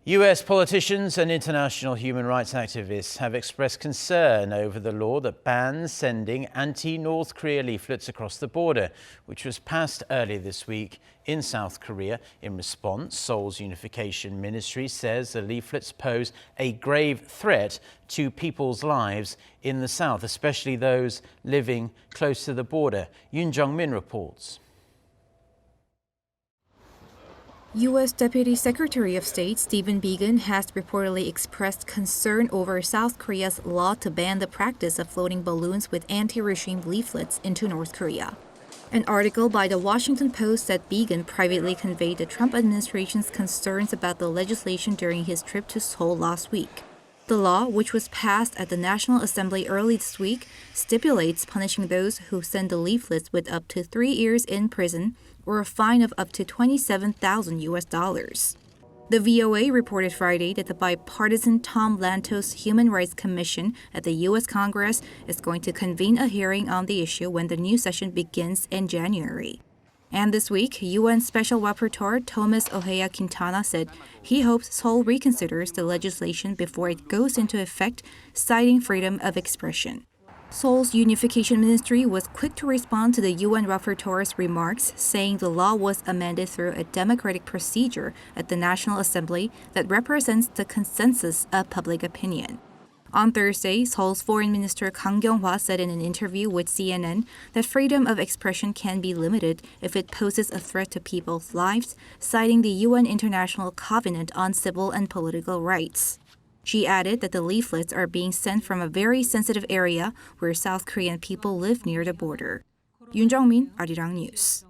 US politicians and international human rights activists have expressed concern over the law that bans sending anti-North Korea leaflets across the border, which was passed earlier this week in South Korea. In response, Seoul's unification ministry says the leaflets pose a grave threat to people's lives in the south, especially those living close to the border. Yoon Jung-min reports. U.S. Deputy Secretary of State Stephen Biegun has reportedly expressed concern over South Korea's law to ban the practice of floating balloons with anti-regime leaflets into North Korea. An article by the Washington Post said Biegun privately conveyed the Trump administration's concerns about the legislation during his trip to Seoul last week. The law, which was passed at the National Assembly early this week, stipulates punishing those who send the leaflets with up to 3 years in prison or a fine of up to $27,000. The VOA reported Friday that the bipartisan Tom Lantos Human Rights Commission at the U.S. Congress is going to convene a hearing on the issue when the new session begins in January. And this week, UN Special Rapporteur Thomas Ojea Quintana said he hopes Seoul reconsiders the legislation before it goes into effect, citing freedom of expression. Seoul's unification ministry was quick to respond to the UN rapporteur's remarks, saying the law was amended through a democratic procedure at the National Assembly that represents the consensus of public opinion. On Thursday, Seoul's Foreign Minister Kang Kyung-hwa said in an interview with CNN that freedom of expression can be limited if it poses a threat to people's lives, citing the UN International Covenant on Civil and Political Rights. She added that the leaflets are being sent from a very sensitive area where South Korean people live near the border. Yoon Jung-min, Arirang News.